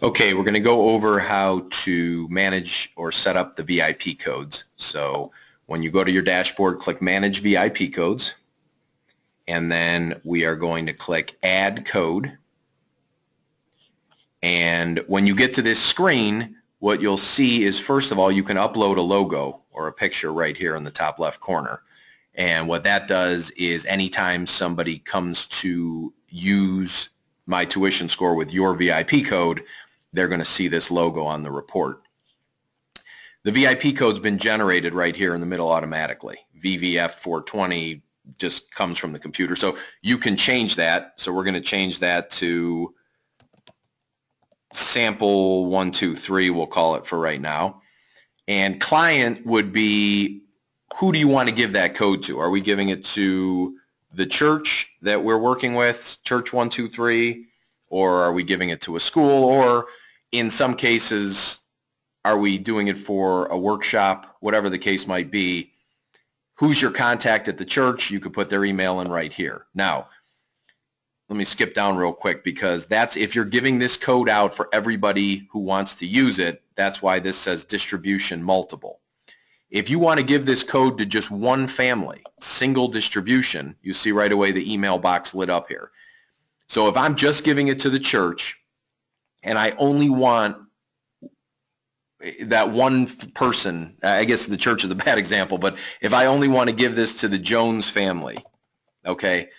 Okay, we're going to go over how to manage or set up the VIP codes. So when you go to your dashboard, click Manage VIP Codes, and then we are going to click Add Code. And when you get to this screen, what you'll see is, first of all, you can upload a logo or a picture right here in the top left corner. And what that does is anytime somebody comes to use My Tuition Score with your VIP code, they're going to see this logo on the report. The VIP code's been generated right here in the middle automatically. VVF420 just comes from the computer. So you can change that. So we're going to change that to sample 123, we'll call it for right now. And client would be, who do you want to give that code to? Are we giving it to the church that we're working with, Church 123, or are we giving it to a school, or in some cases, are we doing it for a workshop? Whatever the case might be, who's your contact at the church? You could put their email in right here. Now, let me skip down real quick, because that's if you're giving this code out for everybody who wants to use it. That's why this says distribution multiple. If you want to give this code to just one family, single distribution, you see right away the email box lit up here. So if I'm just giving it to the church and I only want that one person, I guess the church is a bad example, but if I only want to give this to the Jones family, okay,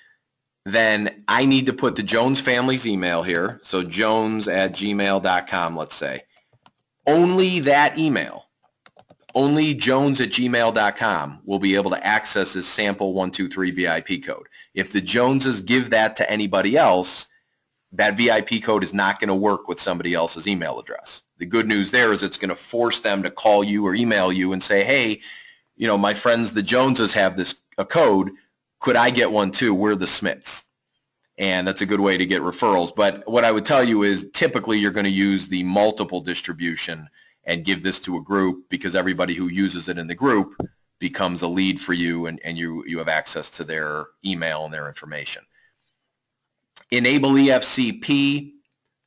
then I need to put the Jones family's email here. So jones@gmail.com, let's say. Only that email, only jones@gmail.com will be able to access this sample 123 VIP code. If the Joneses give that to anybody else, that VIP code is not going to work with somebody else's email address. The good news there is it's going to force them to call you or email you and say, hey, you know, my friends, the Joneses have a code. Could I get one too? We're the Smiths. And that's a good way to get referrals. But what I would tell you is typically you're going to use the multiple distribution and give this to a group, because everybody who uses it in the group becomes a lead for you, and you have access to their email and their information. Enable EFCP,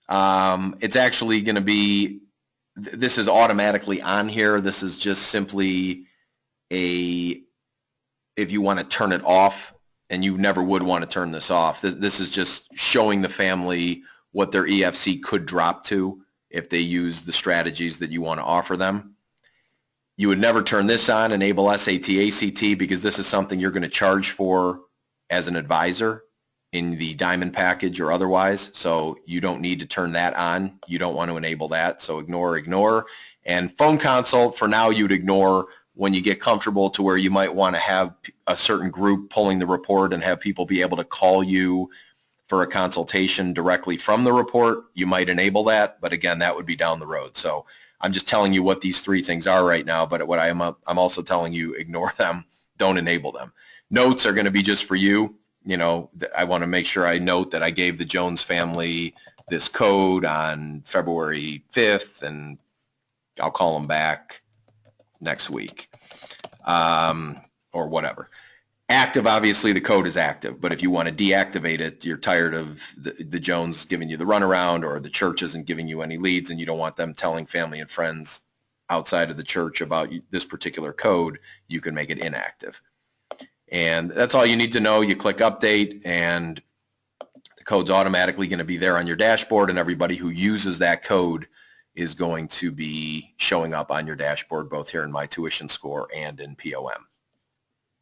it's actually going to be, this is automatically on here. This is just simply if you want to turn it off, and you never would want to turn this off. This is just showing the family what their EFC could drop to if they use the strategies that you want to offer them. You would never turn this on, enable SAT, ACT, because this is something you're going to charge for as an advisor in the Diamond package or otherwise. So you don't need to turn that on. You don't want to enable that. So ignore. And phone consult, for now, you'd ignore. When you get comfortable to where you might want to have a certain group pulling the report and have people be able to call you for a consultation directly from the report, you might enable that. But again, that would be down the road. So I'm just telling you what these three things are right now, but what I'm also telling you, ignore them, don't enable them. Notes are going to be just for you. You know, I want to make sure I note that I gave the Jones family this code on February 5th, and I'll call them back next week, or whatever. Active, obviously the code is active, but if you want to deactivate it, you're tired of the Jones giving you the runaround, or the church isn't giving you any leads, and you don't want them telling family and friends outside of the church about this particular code, you can make it inactive. And that's all you need to know. You click update, and the code's automatically going to be there on your dashboard, and everybody who uses that code is going to be showing up on your dashboard, both here in My Tuition Score and in POM.